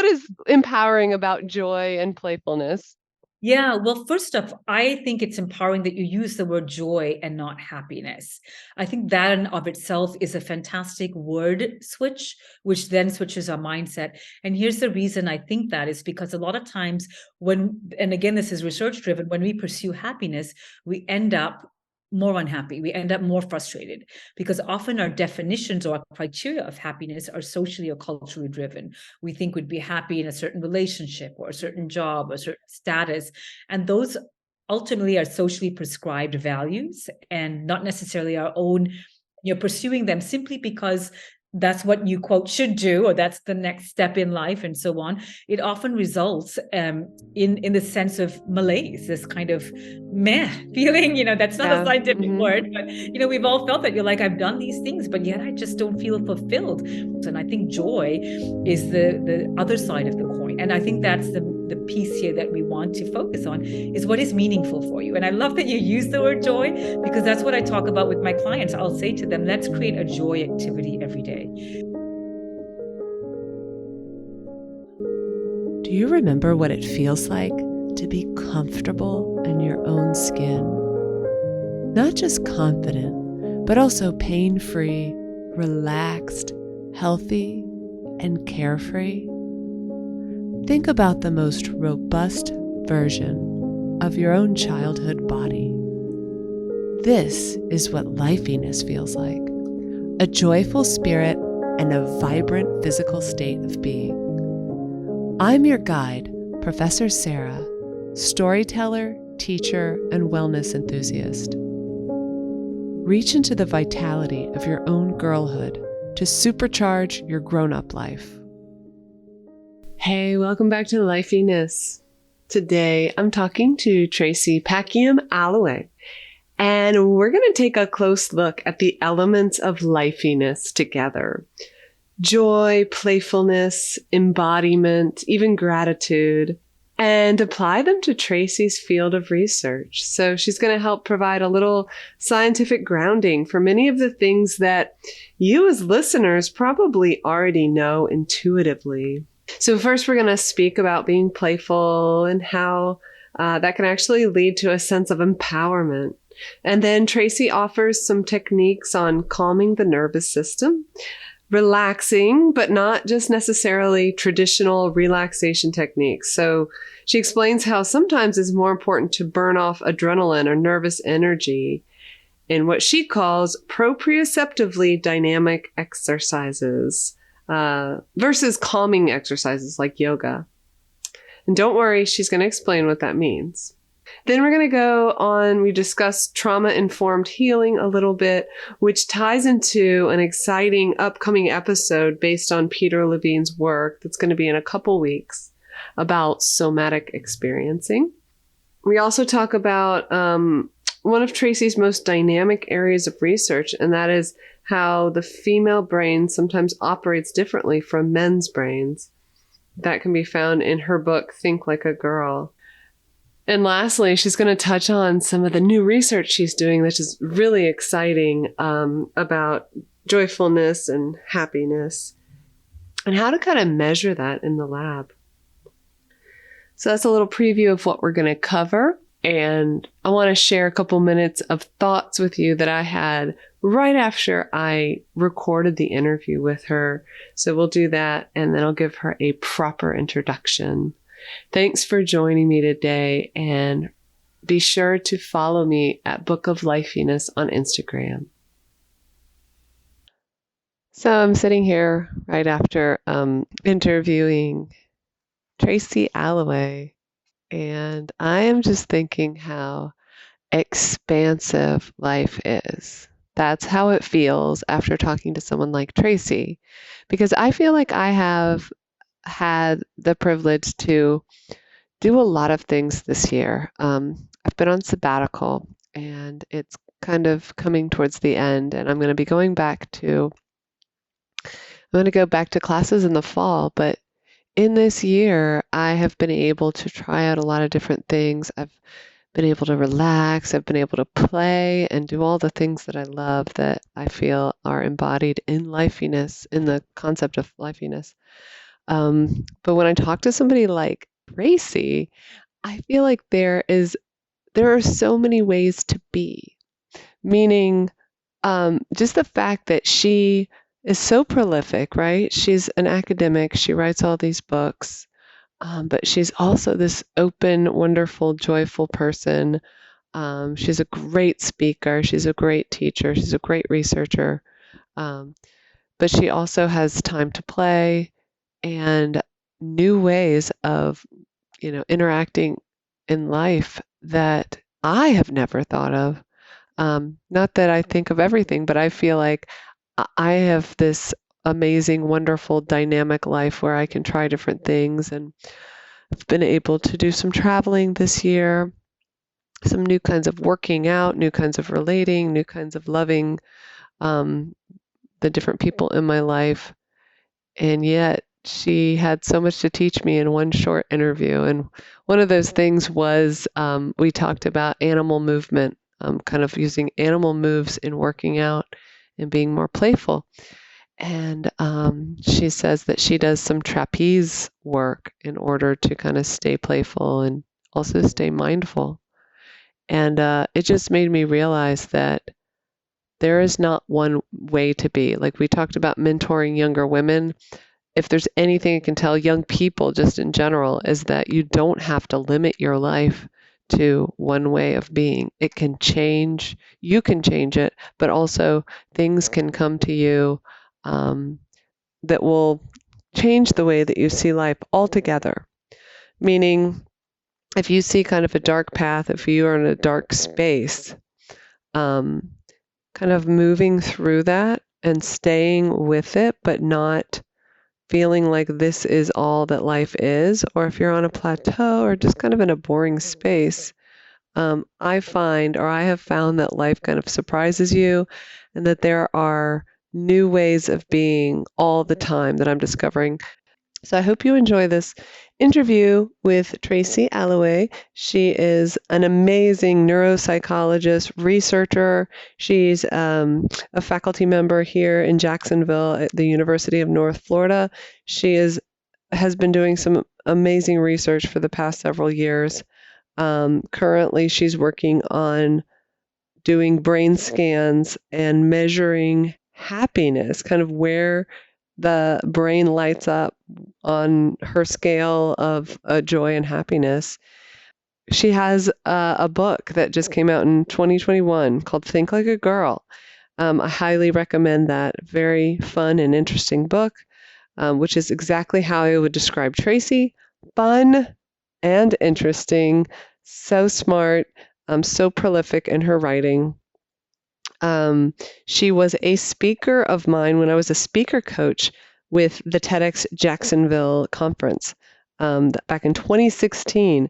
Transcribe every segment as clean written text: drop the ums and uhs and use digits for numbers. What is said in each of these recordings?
what is empowering about joy and playfulness? Yeah, well, first off, I think it's empowering that you use the word joy and not happiness. I think that in of itself is a fantastic word switch, which then switches our mindset. And here's the reason I think that is because a lot of times and again, this is research driven, when we pursue happiness, we end up more unhappy. We end up more frustrated because often our definitions or our criteria of happiness are socially or culturally driven. We think we'd be happy in a certain relationship or a certain job or a certain status. And those ultimately are socially prescribed values and not necessarily our own, pursuing them simply because that's what you quote should do, or that's the next step in life, and so on. It often results in the sense of malaise, this kind of meh feeling. That's not a Yeah. scientific Hmm. word, but we've all felt that. You're like, I've done these things, but yet I just don't feel fulfilled. And I think joy is the other side of the coin, and I think that's the piece here that we want to focus on, is what is meaningful for you. And I love that you use the word joy, because that's what I talk about with my clients. I'll say to them, let's create a joy activity every day. Do you remember what it feels like to be comfortable in your own skin? Not just confident, but also pain-free, relaxed, healthy, and carefree? Think about the most robust version of your own childhood body. This is what lifeyness feels like: a joyful spirit and a vibrant physical state of being. I'm your guide, Professor Sarah, storyteller, teacher, and wellness enthusiast. Reach into the vitality of your own girlhood to supercharge your grown-up life. Hey, welcome back to Lifeyness. Today, I'm talking to Tracy Packiam Alloway, and we're going to take a close look at the elements of lifeyness together. Joy, playfulness, embodiment, even gratitude, and apply them to Tracy's field of research. So she's going to help provide a little scientific grounding for many of the things that you as listeners probably already know intuitively. So first, we're going to speak about being playful and how that can actually lead to a sense of empowerment. And then Tracy offers some techniques on calming the nervous system, relaxing, but not just necessarily traditional relaxation techniques. So she explains how sometimes it's more important to burn off adrenaline or nervous energy in what she calls proprioceptively dynamic exercises versus calming exercises like yoga. And don't worry, she's going to explain what that means. Then we're going to go on, we discussed trauma-informed healing a little bit, which ties into an exciting upcoming episode based on Peter Levine's work that's going to be in a couple weeks about somatic experiencing. We also talk about one of Tracy's most dynamic areas of research, and that is how the female brain sometimes operates differently from men's brains. That can be found in her book, Think Like a Girl. And lastly, she's going to touch on some of the new research she's doing, which is really exciting, about joyfulness and happiness and how to kind of measure that in the lab. So that's a little preview of what we're going to cover. And I want to share a couple minutes of thoughts with you that I had right after I recorded the interview with her. So we'll do that, and then I'll give her a proper introduction. Thanks for joining me today, and be sure to follow me at Book of Lifeyness on Instagram. So I'm sitting here right after interviewing Tracy Alloway, and I am just thinking how expansive life is. That's how it feels after talking to someone like Tracy, because I feel like I have had the privilege to do a lot of things this year. I've been on sabbatical, and it's kind of coming towards the end, and I'm going to go back to classes in the fall. But in this year, I have been able to try out a lot of different things. I've been able to relax. I've been able to play and do all the things that I love, that I feel are embodied in lifeyness, in the concept of lifeyness. But when I talk to somebody like Tracy, I feel like there are so many ways to be, meaning just the fact that she is so prolific, right? She's an academic. She writes all these books, but she's also this open, wonderful, joyful person. She's a great speaker. She's a great teacher. She's a great researcher. Um, but she also has time to play and new ways of, interacting in life that I have never thought of. Not that I think of everything, but I feel like I have this amazing, wonderful, dynamic life where I can try different things. And I've been able to do some traveling this year, some new kinds of working out, new kinds of relating, new kinds of loving the different people in my life. And yet she had so much to teach me in one short interview. And one of those things was we talked about animal movement, kind of using animal moves in working out and being more playful. And she says that she does some trapeze work in order to kind of stay playful and also stay mindful. And it just made me realize that there is not one way to be. Like we talked about mentoring younger women. If there's anything I can tell young people just in general is that you don't have to limit your life to one way of being. It can change. You can change it, but also things can come to you that will change the way that you see life altogether. Meaning, if you see kind of a dark path, if you are in a dark space, kind of moving through that and staying with it, but not feeling like this is all that life is, or if you're on a plateau or just kind of in a boring space, I have found that life kind of surprises you and that there are new ways of being all the time that I'm discovering. So I hope you enjoy this interview with Tracy Alloway. She is an amazing neuropsychologist, researcher. She's a faculty member here in Jacksonville at the University of North Florida. She has been doing some amazing research for the past several years. Currently, she's working on doing brain scans and measuring happiness, kind of where the brain lights up on her scale of joy and happiness. She has a book that just came out in 2021 called Think Like a Girl. I highly recommend that. Very fun and interesting book, which is exactly how I would describe Tracy. Fun and interesting, so smart, so prolific in her writing. She was a speaker of mine when I was a speaker coach with the TEDx Jacksonville conference back in 2016.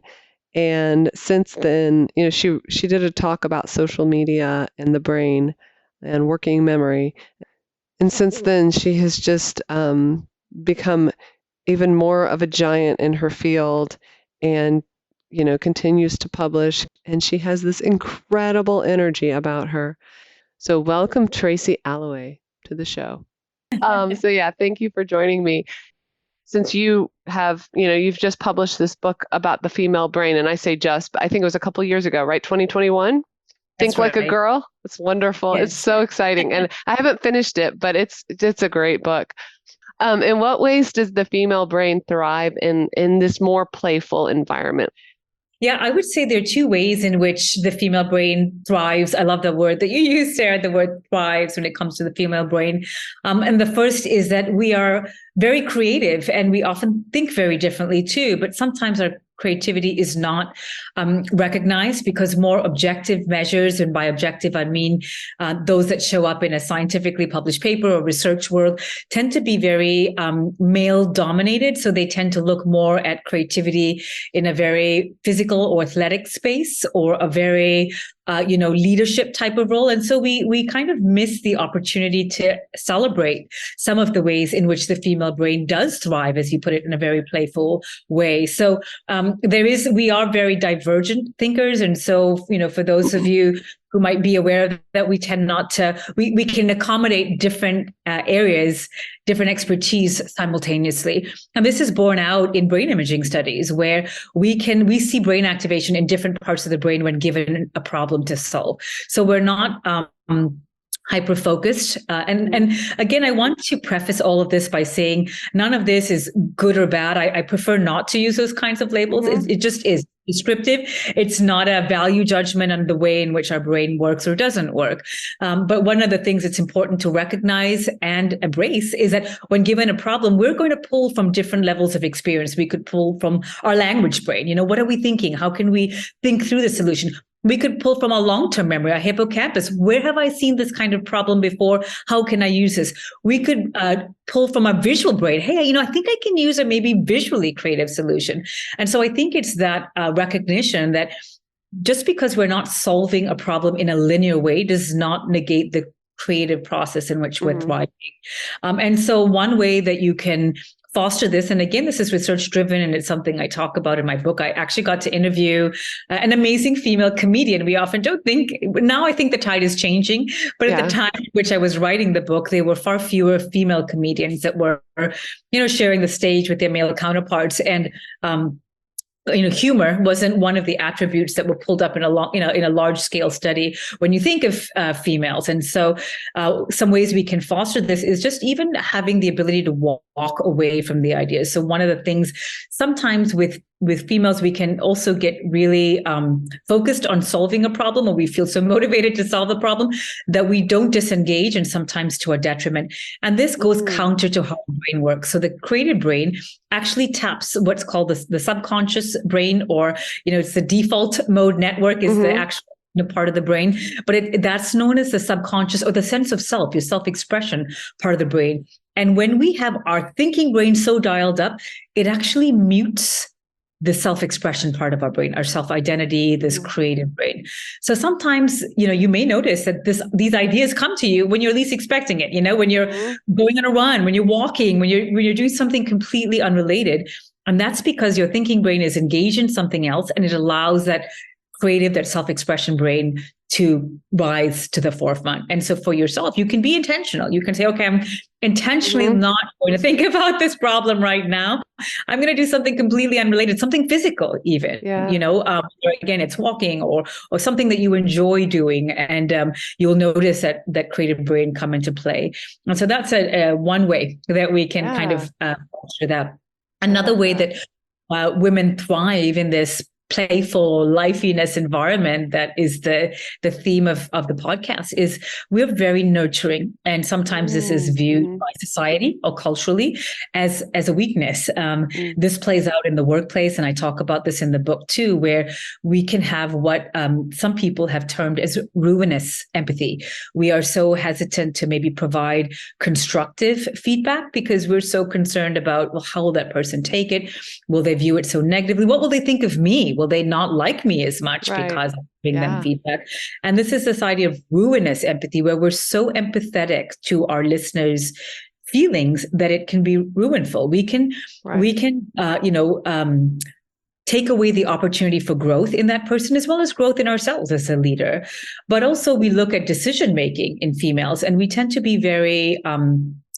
And since then, she did a talk about social media and the brain and working memory. And since then, she has just become even more of a giant in her field and, continues to publish. And she has this incredible energy about her. So welcome, Tracy Alloway, to the show. Thank you for joining me. Since you have, you've just published this book about the female brain, and I say just, but I think it was a couple years ago, right? 2021? Think Like a Girl? It's wonderful. Yes. It's so exciting. And I haven't finished it, but it's a great book. In what ways does the female brain thrive in this more playful environment? Yeah, I would say there are two ways in which the female brain thrives. I love the word that you used, Sarah, the word thrives when it comes to the female brain. And the first is that we are very creative and we often think very differently too, but sometimes our creativity is not recognized because more objective measures, and by objective, I mean those that show up in a scientifically published paper or research world, tend to be very male dominated. So they tend to look more at creativity in a very physical or athletic space or a very leadership type of role. And so we kind of miss the opportunity to celebrate some of the ways in which the female brain does thrive, as you put it, in a very playful way. So we are very divergent thinkers. And so, for those of you who might be aware that we tend not to, we can accommodate different areas, different expertise simultaneously. And this is borne out in brain imaging studies where we see brain activation in different parts of the brain when given a problem to solve. So we're not hyper-focused. And again, I want to preface all of this by saying none of this is good or bad. I prefer not to use those kinds of labels. It just is descriptive. It's not a value judgment on the way in which our brain works or doesn't work. But one of the things that's important to recognize and embrace is that when given a problem, we're going to pull from different levels of experience. We could pull from our language brain. What are we thinking? How can we think through the solution? We could pull from our long-term memory, our hippocampus. Where have I seen this kind of problem before? How can I use this? We could pull from our visual brain. Hey, I think I can use a maybe visually creative solution. And so I think it's that recognition that just because we're not solving a problem in a linear way does not negate the creative process in which we're thriving. And so one way that you can foster this, and again, this is research driven, and it's something I talk about in my book. I actually got to interview an amazing female comedian. We often don't think, now I think the tide is changing, but at the time in which I was writing the book, there were far fewer female comedians that were, sharing the stage with their male counterparts. And humor wasn't one of the attributes that were pulled up in a large scale study when you think of females. And so some ways we can foster this is just even having the ability to walk away from the ideas. So one of the things sometimes with females, we can also get really focused on solving a problem, or we feel so motivated to solve the problem that we don't disengage, and sometimes to our detriment. And this goes counter to how the brain works. So the creative brain actually taps what's called the subconscious brain, or, it's the default mode network is the actual part of the brain, but that's known as the subconscious, or the sense of self, your self-expression part of the brain. And when we have our thinking brain so dialed up, it actually mutes the self-expression part of our brain, our self-identity, this creative brain. So sometimes, you may notice that these ideas come to you when you're least expecting it, when you're going on a run, when you're walking, when you're doing something completely unrelated. And that's because your thinking brain is engaged in something else, and it allows that creative, that self-expression brain to rise to the forefront. And so for yourself, you can be intentional. You can say, okay, I'm intentionally not going to think about this problem right now. I'm going to do something completely unrelated, something physical even, again, it's walking or something that you enjoy doing. And you'll notice that creative brain come into play. And so that's one way that we can kind of foster that. Another way that women thrive in this playful lifeyness environment that is the theme of the podcast is we're very nurturing. And sometimes this is viewed by society or culturally as a weakness. This plays out in the workplace. And I talk about this in the book too, where we can have what some people have termed as ruinous empathy. We are so hesitant to maybe provide constructive feedback because we're so concerned about, well, how will that person take it? Will they view it so negatively? What will they think of me? Will they not like me as much because I'm giving them feedback? And this is this idea of ruinous empathy, where we're so empathetic to our listeners' feelings that it can be ruinful. We can take away the opportunity for growth in that person, as well as growth in ourselves as a leader. But also we look at decision making in females, and we tend to be very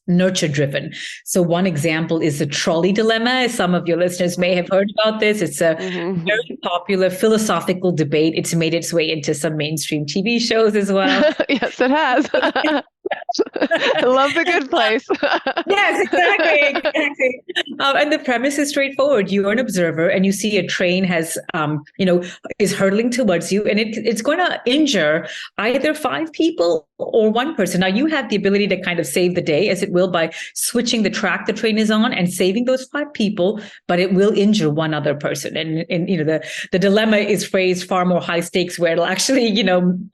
nurture driven. So one example is the trolley dilemma. Some of your listeners may have heard about this. It's a very popular philosophical debate. It's made its way into some mainstream TV shows as well. Yes, it has. I love The Good Place. Yes, exactly. And the premise is straightforward. You are an observer, and you see a train is hurtling towards you, and it's going to injure either 5 people or 1 person. Now you have the ability to kind of save the day, as it will, by switching the track the train is on and saving those 5 people, but it will injure 1 other person. And the dilemma is phrased far more high stakes, where it'll actually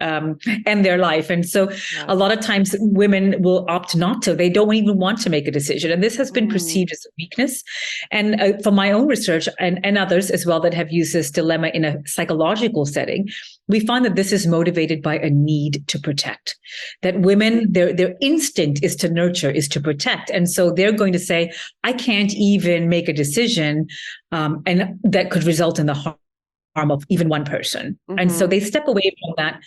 end their life. And so a lot of times women will opt not to. They don't even want to make a decision. And this has been perceived as a weakness. And from my own research and others as well that have used this dilemma in a psychological setting, we find that this is motivated by a need to protect. That women, their instinct is to nurture, is to protect. And so they're going to say, I can't even make a decision and that could result in the harm of even one person. And so they step away from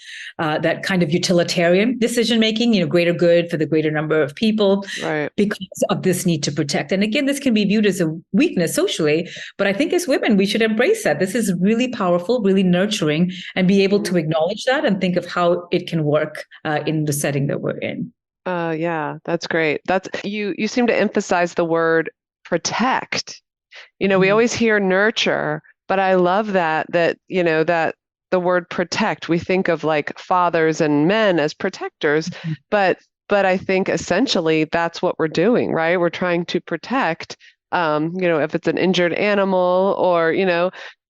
that kind of utilitarian decision making, greater good for the greater number of people, Right. because of this need to protect. And again, this can be viewed as a weakness socially, but I think as women, we should embrace that. This is really powerful, really nurturing, and be able to acknowledge that and think of how it can work in the setting that we're in. Yeah, that's great. You seem to emphasize the word protect. We always hear nurture, but I love that that the word protect, we think of like fathers and men as protectors, but I think essentially that's what we're doing, right? We're trying to protect, if it's an injured animal or,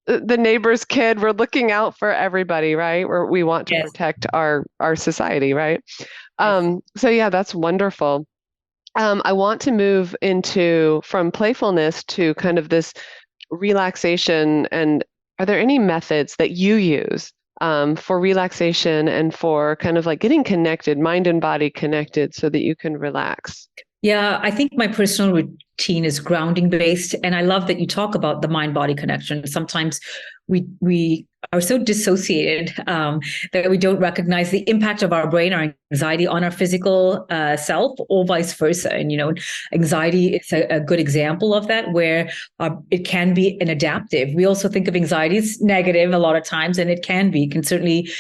the neighbor's kid, we're looking out for everybody, right? We want to protect our society, right? So yeah, that's wonderful. I want to move from playfulness to kind of this relaxation. And are there any methods that you use for relaxation and for kind of like getting connected, mind and body connected, so that you can relax? Yeah, I think my personal routine is grounding based. And I love that you talk about the mind body connection. Sometimes we are so dissociated that we don't recognize the impact of our brain, our anxiety on our physical self, or vice versa. And, anxiety is a good example of that, where it can be an adaptive. We also think of anxiety as negative a lot of times, and it can certainly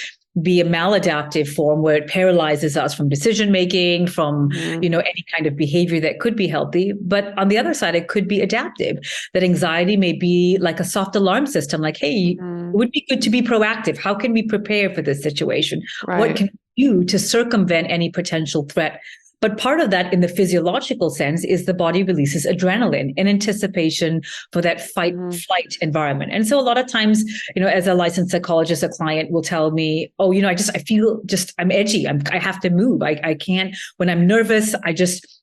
be a maladaptive form where it paralyzes us from decision making, from any kind of behavior that could be healthy. But on the other side, it could be adaptive. That anxiety may be like a soft alarm system, like, hey, it would be good to be proactive. How can we prepare for this situation? Right. What can we do to circumvent any potential threat? But part of that in the physiological sense is the body releases adrenaline in anticipation for that fight-flight environment. And so a lot of times, as a licensed psychologist, a client will tell me, oh, I feel I'm edgy. I have to move. I can't, when I'm nervous,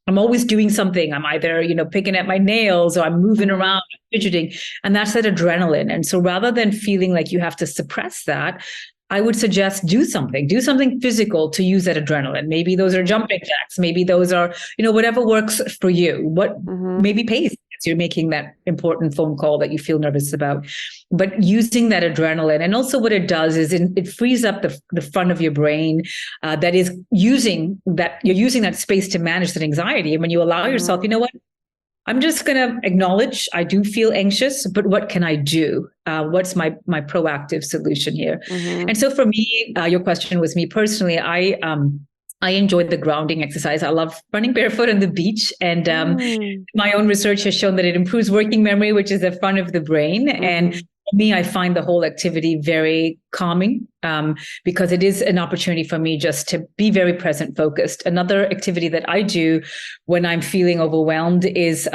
I'm always doing something. I'm either, picking at my nails, or I'm moving around, fidgeting, and that's that adrenaline. And so rather than feeling like you have to suppress that, I would suggest do something physical to use that adrenaline. Maybe those are jumping jacks. Maybe those are, whatever works for you. What maybe pace as you're making that important phone call that you feel nervous about. But using that adrenaline, and also what it does is it frees up the front of your brain that is using that space to manage that anxiety. And when you allow yourself, I'm just going to acknowledge I do feel anxious, but what can I do? What's my proactive solution here? And so for me, your question was me personally, I enjoyed the grounding exercise. I love running barefoot on the beach. And my own research has shown that it improves working memory, which is the front of the brain. And for me, I find the whole activity very calming because it is an opportunity for me just to be very present focused. Another activity that I do when I'm feeling overwhelmed is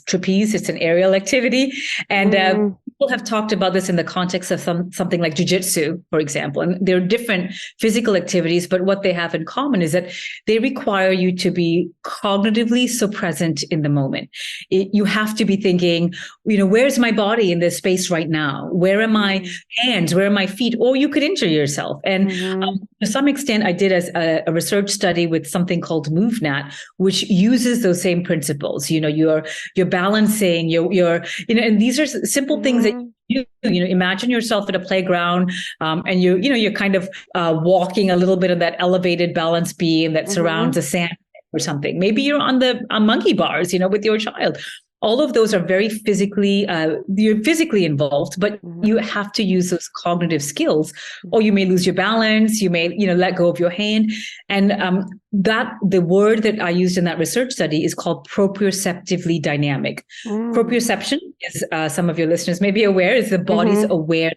trapeze. It's an aerial activity. And people have talked about this in the context of something like jiu-jitsu, for example. And there are different physical activities, but what they have in common is that they require you to be cognitively so present in the moment. You have to be thinking, where's my body in this space right now? Where are my hands? Where are my feet? Or you could injure yourself. And to some extent, I did a research study with something called MoveNat, which uses those same principles. You're balancing, and these are simple things that you imagine yourself at a playground, and you're kind of walking a little bit of that elevated balance beam that surrounds a sand or something. Maybe you're on monkey bars, with your child. All of those are very you're physically involved, but you have to use those cognitive skills, or you may lose your balance. You may, let go of your hand. And the word that I used in that research study is called proprioceptively dynamic. Proprioception, as some of your listeners may be aware, is the body's aware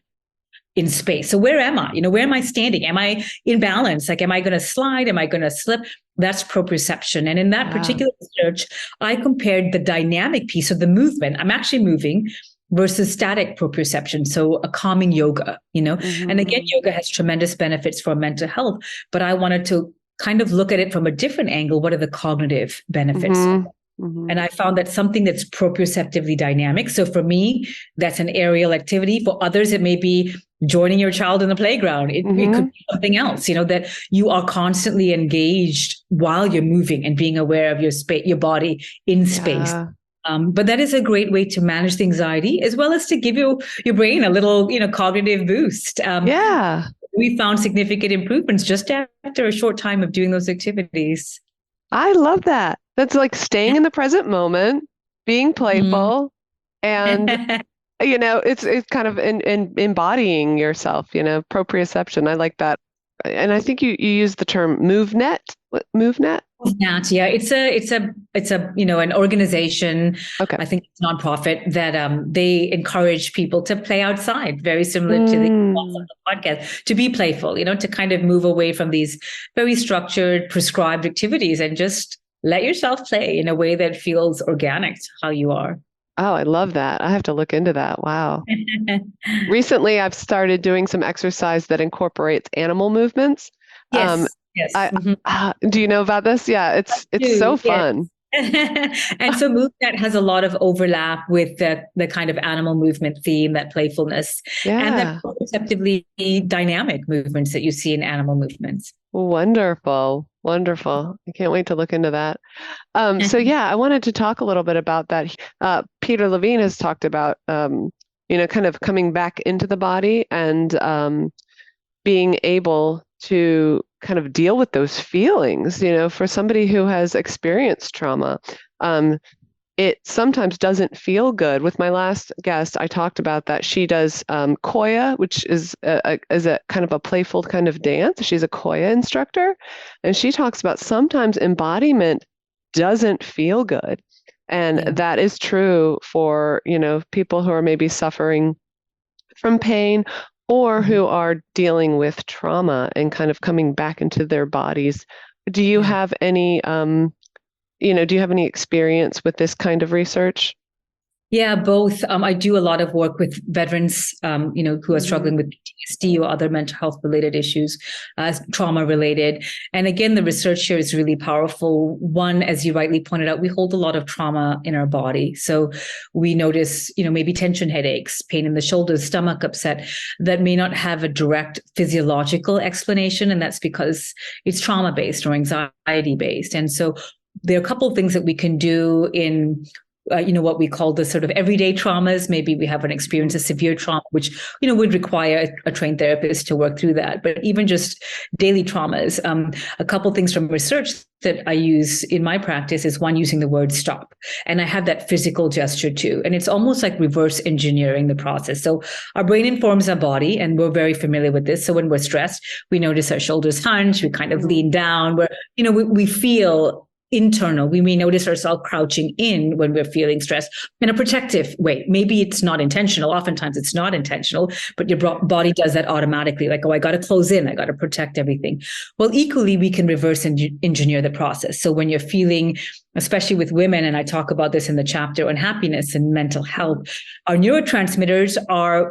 in space. So where am I? Where am I standing? Am I in balance? Like, am I going to slide? Am I going to slip? That's proprioception. And in that particular research, I compared the dynamic piece of the movement. I'm actually moving versus static proprioception. So a calming yoga, and again, yoga has tremendous benefits for mental health, but I wanted to kind of look at it from a different angle. What are the cognitive benefits? And I found that something that's proprioceptively dynamic. So for me, that's an aerial activity. For others, it may be joining your child in the playground. It could be something else, that you are constantly engaged while you're moving and being aware of your body in space. But that is a great way to manage the anxiety, as well as to give your brain a little, cognitive boost. Yeah. We found significant improvements just after a short time of doing those activities. I love that. That's like staying in the present moment, being playful, and it's kind of in embodying yourself, proprioception. I like that. And I think you use the term MoveNet. What, MoveNet? Yeah, it's a an organization. Okay. I think it's a nonprofit that they encourage people to play outside, very similar to the podcast, to be playful, to kind of move away from these very structured, prescribed activities and just let yourself play in a way that feels organic to how you are. Oh, I love that. I have to look into that. Wow. Recently, I've started doing some exercise that incorporates animal movements. Yes. Yes. Do you know about this? Yeah, it's so fun. And so MoveNet has a lot of overlap with the kind of animal movement theme, that playfulness, and the proprioceptively dynamic movements that you see in animal movements. Wonderful. Wonderful. I can't wait to look into that. So yeah, I wanted to talk a little bit about that. Peter Levine has talked about, kind of coming back into the body and being able to kind of deal with those feelings, for somebody who has experienced trauma. It sometimes doesn't feel good. With my last guest, I talked about that. She does Koya, which is a kind of a playful kind of dance. She's a Koya instructor, and she talks about sometimes embodiment doesn't feel good, and that is true for people who are maybe suffering from pain or who are dealing with trauma and kind of coming back into their bodies. Do you have any do you have any experience with this kind of research? Yeah, both. I do a lot of work with veterans, who are struggling with PTSD or other mental health related issues, trauma related. And again, the research here is really powerful. One, as you rightly pointed out, we hold a lot of trauma in our body. So we notice, maybe tension headaches, pain in the shoulders, stomach upset that may not have a direct physiological explanation. And that's because it's trauma based or anxiety based. And so there are a couple of things that we can do in what we call the sort of everyday traumas. Maybe we have an experience of severe trauma, which, would require a trained therapist to work through that. But even just daily traumas, a couple of things from research that I use in my practice is one, using the word stop. And I have that physical gesture too. And it's almost like reverse engineering the process. So our brain informs our body, and we're very familiar with this. So when we're stressed, we notice our shoulders hunch, we kind of lean down, where, we feel internal. We may notice ourselves crouching in when we're feeling stressed in a protective way. Maybe it's not intentional. Oftentimes it's not intentional, but your body does that automatically. Like, I got to close in. I got to protect everything. Well, equally, we can reverse engineer the process. So when you're feeling, especially with women, and I talk about this in the chapter on happiness and mental health, our neurotransmitters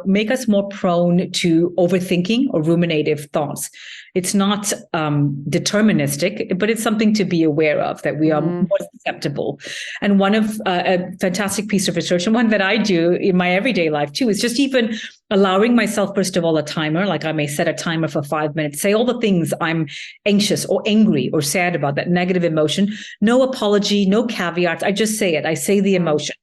make us more prone to overthinking or ruminative thoughts. It's not deterministic, but it's something to be aware of, that we are more susceptible. And one of a fantastic piece of research, and one that I do in my everyday life too, is just even allowing myself, first of all, a timer. Like, I may set a timer for 5 minutes, say all the things I'm anxious or angry or sad about, that negative emotion. No apology, no caveats. I just say it. I say the emotion.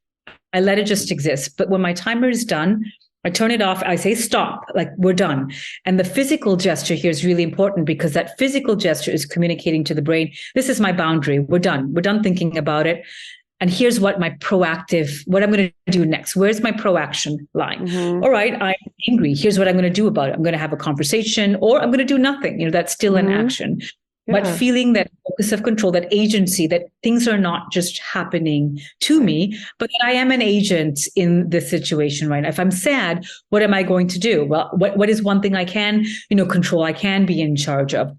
I let it just exist. But when my timer is done, I turn it off. I say, stop, like, we're done. And the physical gesture here is really important, because that physical gesture is communicating to the brain, this is my boundary. We're done. We're done thinking about it. And here's what I'm going to do next. Where's my proaction line? All right, I'm angry. Here's what I'm going to do about it. I'm going to have a conversation, or I'm going to do nothing. That's still an action. But feeling that focus of control, that agency, that things are not just happening to me, but that I am an agent in this situation right now. If I'm sad, what am I going to do? Well, what is one thing I can, control, I can be in charge of?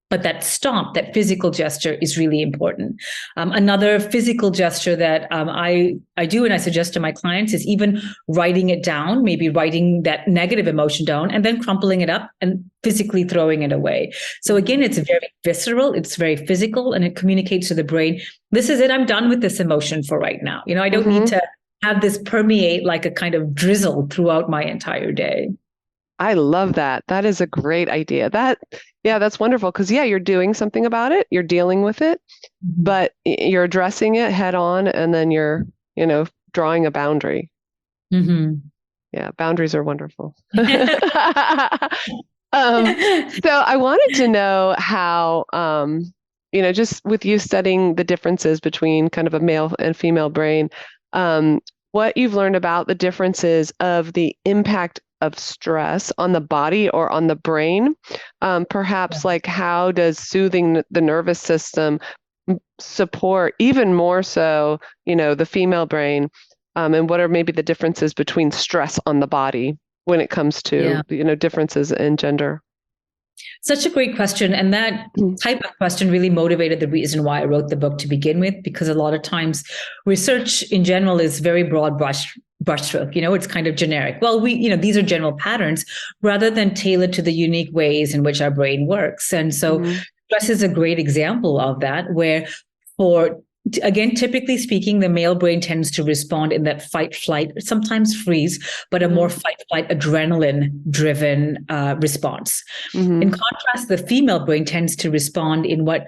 But that stop, that physical gesture is really important. Another physical gesture that I do and I suggest to my clients is even writing it down, maybe writing that negative emotion down and then crumpling it up and physically throwing it away. So again, it's very visceral, it's very physical, and it communicates to the brain, this is it, I'm done with this emotion for right now. I don't need to have this permeate like a kind of drizzle throughout my entire day. I love that. That is a great idea. That's wonderful, because you're doing something about it, you're dealing with it, but you're addressing it head on, and then you're drawing a boundary. Mm-hmm. Yeah, boundaries are wonderful. So I wanted to know how, just with you studying the differences between kind of a male and female brain, what you've learned about the differences of the impact of stress on the body or on the brain. Perhaps like how does soothing the nervous system support even more so, the female brain? And what are maybe the differences between stress on the body when it comes to, differences in gender? Such a great question. And that type of question really motivated the reason why I wrote the book to begin with, because a lot of times research in general is very broad brushstroke. It's kind of generic. Well, these are general patterns rather than tailored to the unique ways in which our brain works. And so stress is a great example of that, where again, typically speaking, the male brain tends to respond in that fight, flight, sometimes freeze, but a more fight, flight, adrenaline-driven response. In contrast, the female brain tends to respond in what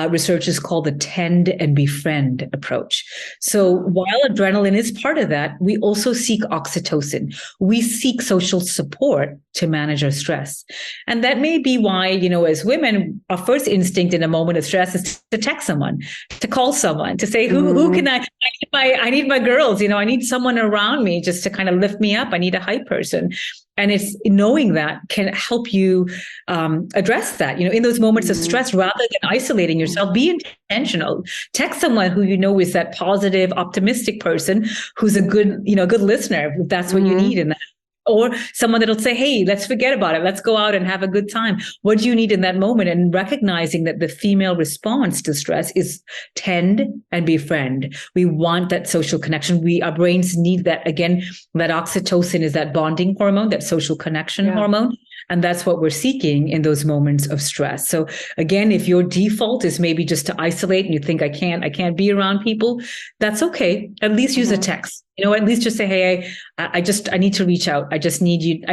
researchers call the tend and befriend approach. So while adrenaline is part of that, we also seek oxytocin. We seek social support to manage our stress. And that may be why, as women, our first instinct in a moment of stress is to text someone, to call someone, to say, who can I need my girls, I need someone around me just to kind of lift me up. I need a hype person. And it's knowing that can help you address that, in those moments of stress, rather than isolating yourself. Be intentional. Text someone who is that positive, optimistic person who's a good listener, if that's what you need in that. Or someone that'll say, hey, let's forget about it. Let's go out and have a good time. What do you need in that moment? And recognizing that the female response to stress is tend and befriend. We want that social connection. Our brains need that. Again, that oxytocin is that bonding hormone, that social connection hormone. And that's what we're seeking in those moments of stress. So again, if your default is maybe just to isolate and you think I can't be around people, that's okay. At least use a text. At least just say, hey, I need to reach out. I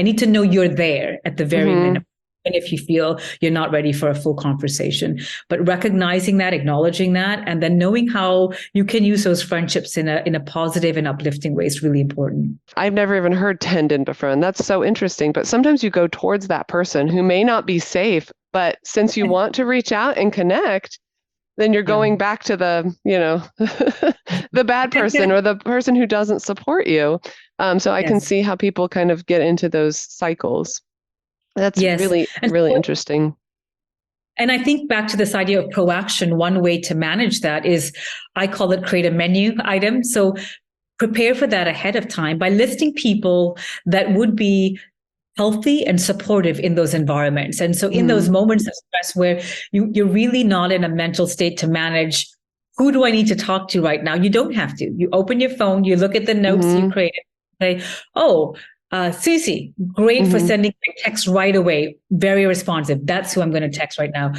need to know you're there at the very minute. And if you feel you're not ready for a full conversation, but recognizing that, acknowledging that, and then knowing how you can use those friendships in a positive and uplifting way is really important. I've never even heard tend and befriend. That's so interesting. But sometimes you go towards that person who may not be safe, but since you want to reach out and connect, then you're going back to the, the bad person or the person who doesn't support you. So I can see how people kind of get into those cycles. That's really, really interesting. And I think back to this idea of proaction, one way to manage that is, I call it create a menu item. So prepare for that ahead of time by listing people that would be healthy and supportive in those environments. And so in those moments of stress where you're really not in a mental state to manage, who do I need to talk to right now? You don't have to. You open your phone, you look at the notes you created, say, Susie, great for sending a text right away. Very responsive. That's who I'm going to text right now.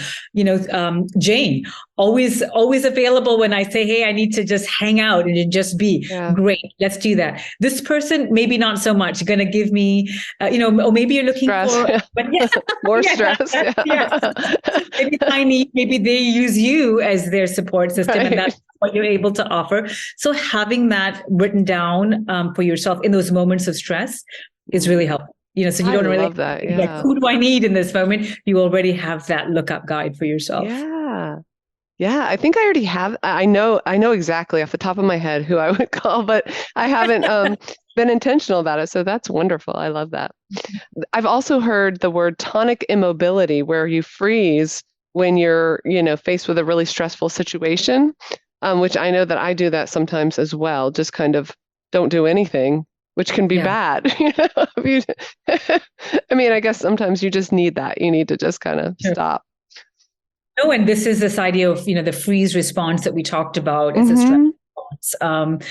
Jane, always available when I say, hey, I need to just hang out and just be. Great. Let's do that. This person, maybe not so much, going to give me, or maybe you're looking stress. For more stress. Maybe they use you as their support system, and that's what you're able to offer. So having that written down for yourself in those moments of stress is really helpful. So you don't really love that. like, who do I need in this moment? You already have that lookup guide for yourself. Yeah. I think I already have. I know exactly off the top of my head who I would call, but I haven't been intentional about it. So that's wonderful. I love that. I've also heard the word tonic immobility, where you freeze when you're, faced with a really stressful situation, which I know that I do that sometimes as well. Just kind of don't do anything, which can be bad. I guess sometimes you just need that. You need to just kind of stop. No, and this is this idea of, the freeze response that we talked about as a stress response.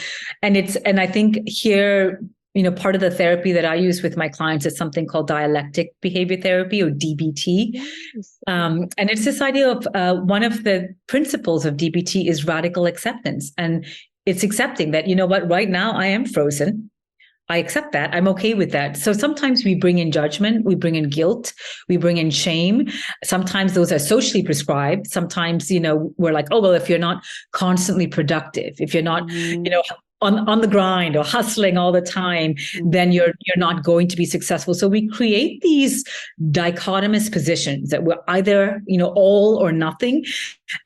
And I think here, part of the therapy that I use with my clients is something called dialectic behavior therapy, or DBT. And it's this idea of one of the principles of DBT is radical acceptance. And it's accepting that, right now I am frozen. I accept that. I'm okay with that. So sometimes we bring in judgment, we bring in guilt, we bring in shame. Sometimes those are socially prescribed. Sometimes, we're like, oh, well, if you're not constantly productive, if you're not, on the grind or hustling all the time, then you're not going to be successful. So we create these dichotomous positions that we're either, all or nothing.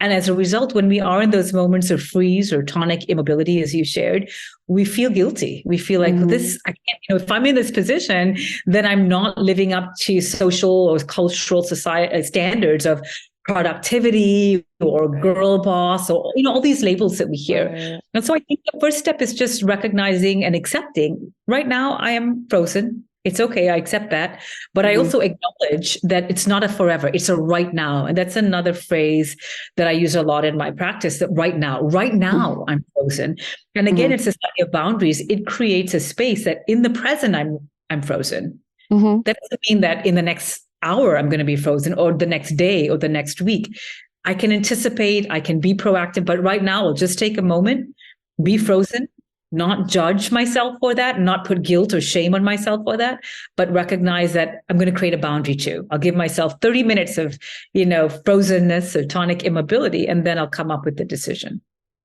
And as a result, when we are in those moments of freeze or tonic immobility, as you shared, we feel guilty. We feel like I can't, if I'm in this position, then I'm not living up to social or cultural society standards of productivity or girl boss or all these labels that we hear. Right. And so I think the first step is just recognizing and accepting, right now I am frozen. It's okay, I accept that. But I also acknowledge that it's not a forever, it's a right now. And that's another phrase that I use a lot in my practice, that right now I'm frozen. And again, it's a study of boundaries. It creates a space that in the present I'm frozen. That doesn't mean that in the next hour I'm going to be frozen, or the next day or the next week. I can anticipate, I can be proactive, but right now I'll just take a moment, be frozen, not judge myself for that, not put guilt or shame on myself for that, but recognize that I'm going to create a boundary too. I'll give myself 30 minutes of, frozenness or tonic immobility, and then I'll come up with the decision.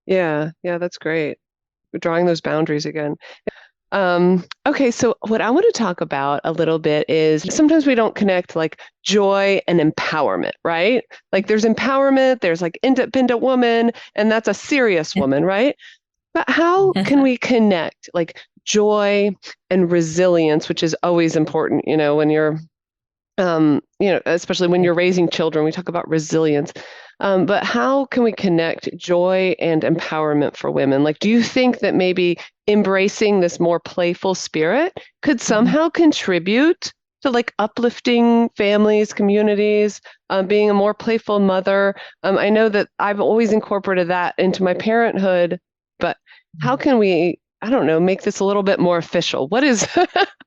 Yeah, that's great. We're drawing those boundaries again. Okay, so what I want to talk about a little bit is sometimes we don't connect like joy and empowerment, right? Like there's empowerment, there's like independent woman, and that's a serious woman, right? But how can we connect like joy and resilience, which is always important, when you're, especially when you're raising children, we talk about resilience. But how can we connect joy and empowerment for women? Like, do you think that maybe embracing this more playful spirit could somehow contribute to like uplifting families, communities, being a more playful mother? I know that I've always incorporated that into my parenthood, but how can we, I don't know, make this a little bit more official? What is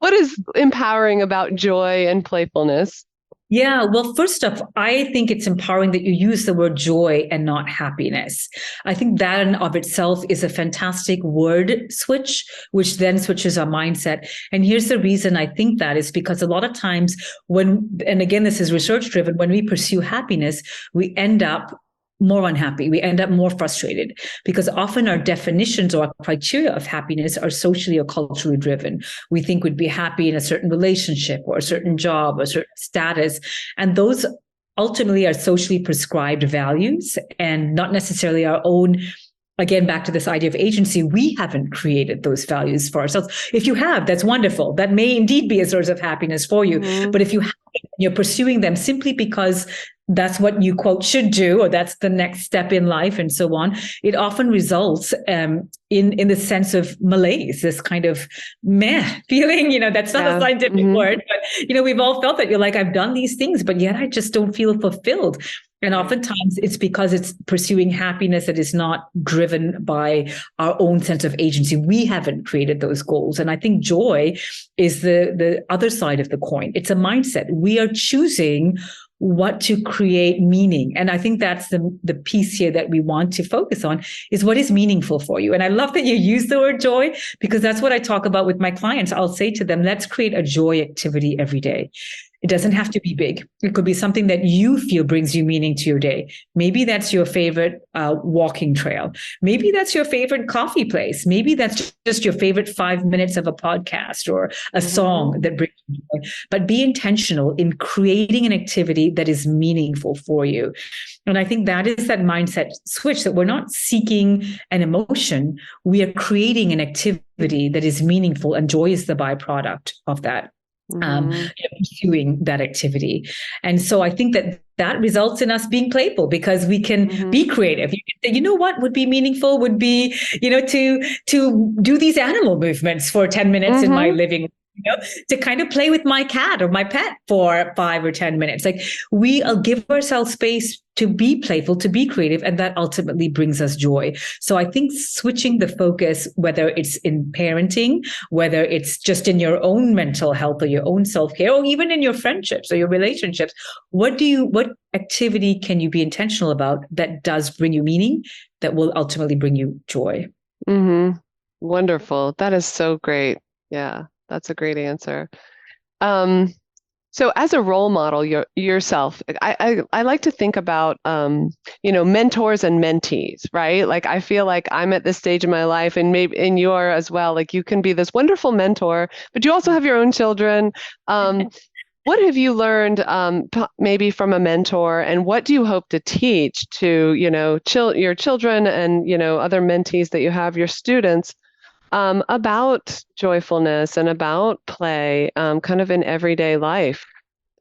what is empowering about joy and playfulness? Yeah, well, first off, I think it's empowering that you use the word joy and not happiness. I think that in of itself is a fantastic word switch, which then switches our mindset. And here's the reason I think that is because a lot of times and again, this is research driven, when we pursue happiness, we end up more unhappy. We end up more frustrated because often our definitions or our criteria of happiness are socially or culturally driven. We think we'd be happy in a certain relationship or a certain job or a certain status. And those ultimately are socially prescribed values and not necessarily our own. Again, back to this idea of agency, we haven't created those values for ourselves. If you have, that's wonderful. That may indeed be a source of happiness for you. But if you haven't, you're pursuing them simply because that's what you quote should do, or that's the next step in life and so on, it often results in the sense of malaise, this kind of meh feeling, that's not a scientific word, but we've all felt that. You're like, I've done these things, but yet I just don't feel fulfilled. And oftentimes it's because it's pursuing happiness that is not driven by our own sense of agency. We haven't created those goals. And I think joy is the other side of the coin. It's a mindset. We are choosing what to create meaning. And I think that's the piece here that we want to focus on, is what is meaningful for you. And I love that you use the word joy, because that's what I talk about with my clients. I'll say to them, let's create a joy activity every day. It doesn't have to be big. It could be something that you feel brings you meaning to your day. Maybe that's your favorite walking trail. Maybe that's your favorite coffee place. Maybe that's just your favorite 5 minutes of a podcast or a song that brings you joy. But be intentional in creating an activity that is meaningful for you. And I think that is that mindset switch, that we're not seeking an emotion. We are creating an activity that is meaningful, and joy is the byproduct of that. Pursuing that activity. And so I think that results in us being playful, because we can be creative. You can say, you know what would be meaningful would be, to do these animal movements for 10 minutes in my living room. To kind of play with my cat or my pet for 5 or 10 minutes. Like, we'll give ourselves space to be playful, to be creative, and that ultimately brings us joy. So I think switching the focus, whether it's in parenting, whether it's just in your own mental health or your own self-care, or even in your friendships or your relationships, what activity can you be intentional about that does bring you meaning, that will ultimately bring you joy? Wonderful. That is so great. Yeah. That's a great answer. So as a role model yourself, I like to think about, mentors and mentees, right? Like I feel like I'm at this stage in my life and you are as well. Like you can be this wonderful mentor, but you also have your own children. What have you learned, maybe from a mentor, and what do you hope to teach to, your children and, other mentees that you have, your students, about joyfulness and about play, kind of in everyday life,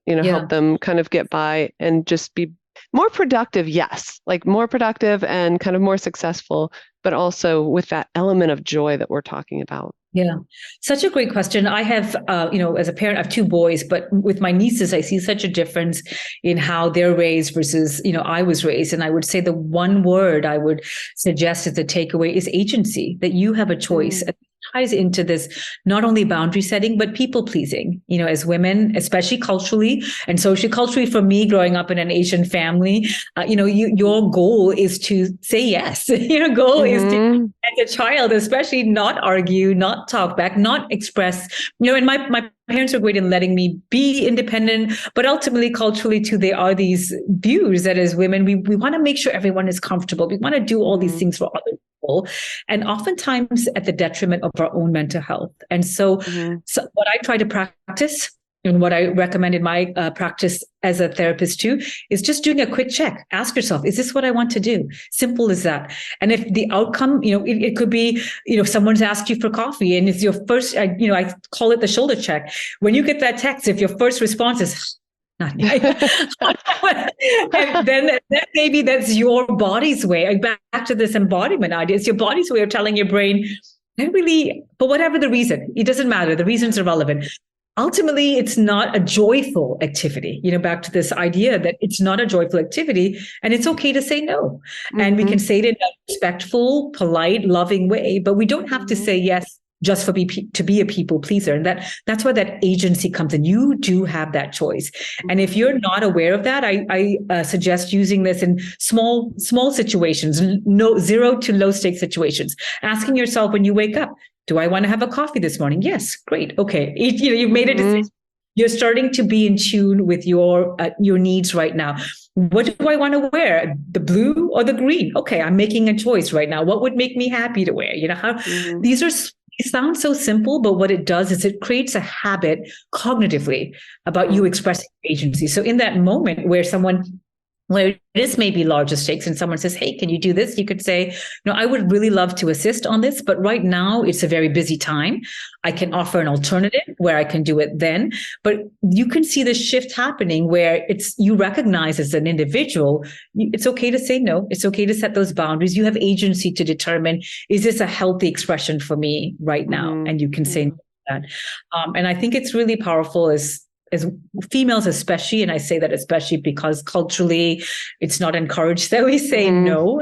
help Yeah. them kind of get by and just be more productive. Yes, like more productive and kind of more successful, but also with that element of joy that we're talking about. Yeah, such a great question. I have, as a parent, I have two boys, but with my nieces, I see such a difference in how they're raised versus, I was raised. And I would say the one word I would suggest as a takeaway is agency, that you have a choice. It ties into this, not only boundary setting, but people pleasing, as women, especially culturally and socially. Culturally, for me, growing up in an Asian family, your goal is to say yes. Your goal is to, as a child, especially, not argue, not talk back, not express, and my parents were great in letting me be independent, but ultimately culturally too, there are these views that as women, we want to make sure everyone is comfortable. We want to do all these things for other people, and oftentimes at the detriment of our own mental health. And so what I try to practice, and what I recommend in my practice as a therapist too, is just doing a quick check. Ask yourself, is this what I want to do? Simple as that. And if the outcome, it could be, someone's asked you for coffee and it's your first, I call it the shoulder check. When you get that text, if your first response is, not yet, and then maybe that's your body's way. Back to this embodiment idea. It's your body's way of telling your brain, I really, but whatever the reason, it doesn't matter. The reason's irrelevant. Ultimately, it's not a joyful activity. Back to this idea that it's not a joyful activity and it's okay to say no. And we can say it in a respectful, polite, loving way, but we don't have to say yes just to be a people pleaser. And that's where that agency comes in. You do have that choice. And if you're not aware of that, I suggest using this in small situations, zero to low stake situations, asking yourself when you wake up, do I want to have a coffee this morning? Yes, great. Okay. You've made a decision. You're starting to be in tune with your needs right now. What do I want to wear? The blue or the green? Okay, I'm making a choice right now. What would make me happy to wear? These sound so simple, but what it does is it creates a habit cognitively about you expressing agency. So in that moment where it is maybe larger stakes and someone says, hey, can you do this? You could say, no, I would really love to assist on this, but right now it's a very busy time. I can offer an alternative where I can do it then. But you can see the shift happening where you recognize as an individual, it's okay to say no. It's okay to set those boundaries. You have agency to determine, is this a healthy expression for me right now? And you can say no to that. And I think it's really powerful as females especially, and I say that especially because culturally it's not encouraged that we say no.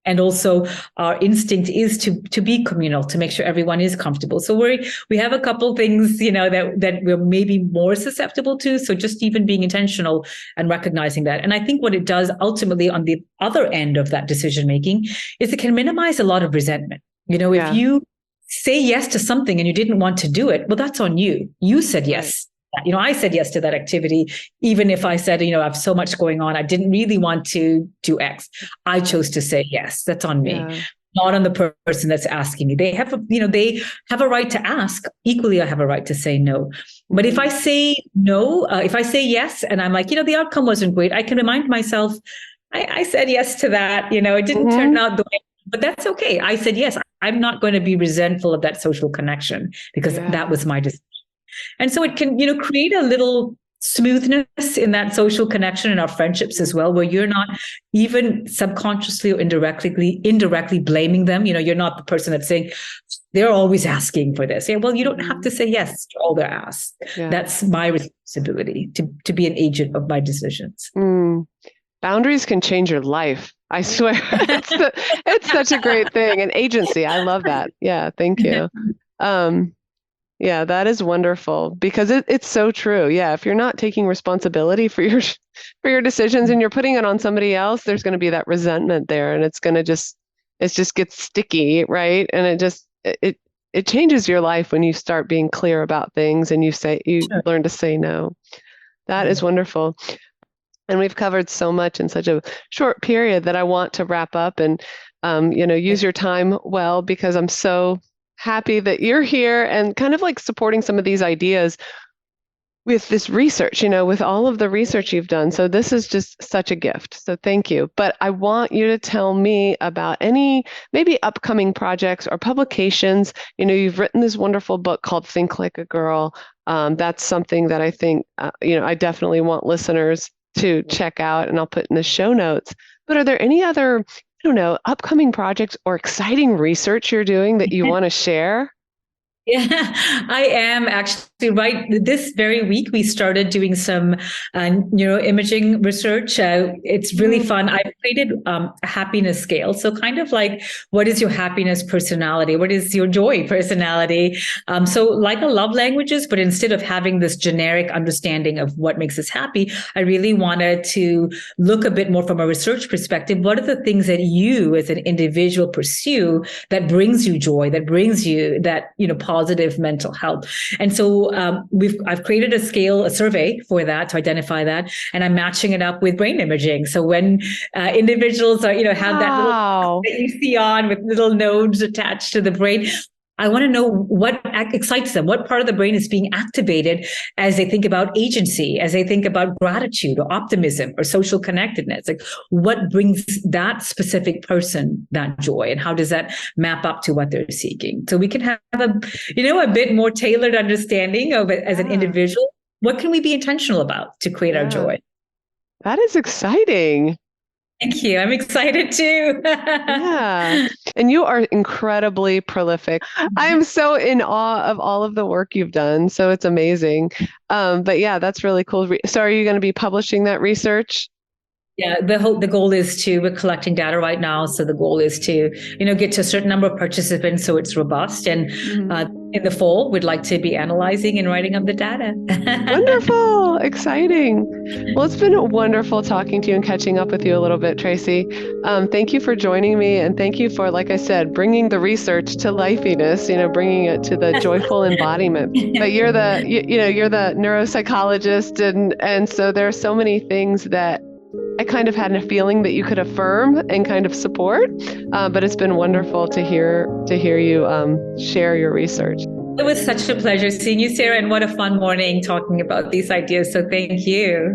And also our instinct is to be communal, to make sure everyone is comfortable. So we have a couple things, that we're maybe more susceptible to. So just even being intentional and recognizing that. And I think what it does ultimately on the other end of that decision-making is it can minimize a lot of resentment. If you say yes to something and you didn't want to do it, well, that's on you. You said yes. I said yes to that activity, even if I said, I have so much going on. I didn't really want to do X. I chose to say yes. That's on me, not on the person that's asking me. They have a right to ask. Equally, I have a right to say no. But if I say no, if I say yes, and I'm like, the outcome wasn't great, I can remind myself, I said yes to that. It didn't turn out the way, but that's okay. I said yes. I'm not going to be resentful of that social connection because that was my decision. And so it can, create a little smoothness in that social connection in our friendships as well, where you're not even subconsciously or indirectly blaming them. You're not the person that's saying they're always asking for this. Yeah, well, you don't have to say yes to all their asks. Yeah. That's my responsibility to be an agent of my decisions. Boundaries can change your life. I swear. It's such a great thing. And agency. I love that. Yeah. Thank you. Yeah, that is wonderful because it's so true. Yeah, if you're not taking responsibility for your decisions and you're putting it on somebody else, there's going to be that resentment there, and it just gets sticky, right? And it it changes your life when you start being clear about things and you Sure. learn to say no. That is wonderful. And we've covered so much in such a short period that I want to wrap up and, use your time well, because I'm so happy that you're here and kind of like supporting some of these ideas with this research, with all of the research you've done. So this is just such a gift. So thank you. But I want you to tell me about any maybe upcoming projects or publications. You've written this wonderful book called Think Like a Girl. That's something that I think, I definitely want listeners to check out, and I'll put in the show notes. But are there any other, upcoming projects or exciting research you're doing that you want to share? Yeah, I am actually right. This very week, we started doing some neuroimaging research. It's really fun. I've created a happiness scale. So kind of like, what is your happiness personality? What is your joy personality? So like a love languages, but instead of having this generic understanding of what makes us happy, I really wanted to look a bit more from a research perspective. What are the things that you as an individual pursue that brings you joy, that brings you that, positive mental health? And so I've created a survey for that to identify that, and I'm matching it up with brain imaging. So when individuals are, have that little that you see on with little nodes attached to the brain, I want to know what excites them, what part of the brain is being activated as they think about agency, as they think about gratitude or optimism or social connectedness. Like, what brings that specific person that joy, and how does that map up to what they're seeking? So we can have a bit more tailored understanding of it as an individual. What can we be intentional about to create our joy? That is exciting. Thank you. I'm excited too. Yeah. And you are incredibly prolific. I am so in awe of all of the work you've done. So it's amazing. But yeah, that's really cool. So are you going to be publishing that research? Yeah, the goal is we're collecting data right now. So the goal is to, get to a certain number of participants so it's robust. And in the fall, we'd like to be analyzing and writing up the data. Wonderful. Exciting. Well, it's been wonderful talking to you and catching up with you a little bit, Tracy. Thank you for joining me. And thank you for, like I said, bringing the research to lifeyness, bringing it to the joyful embodiment. But you're the neuropsychologist. And so there are so many things that I kind of had a feeling that you could affirm and kind of support, but it's been wonderful to hear you share your research. It was such a pleasure seeing you, Sarah, and what a fun morning talking about these ideas. So thank you.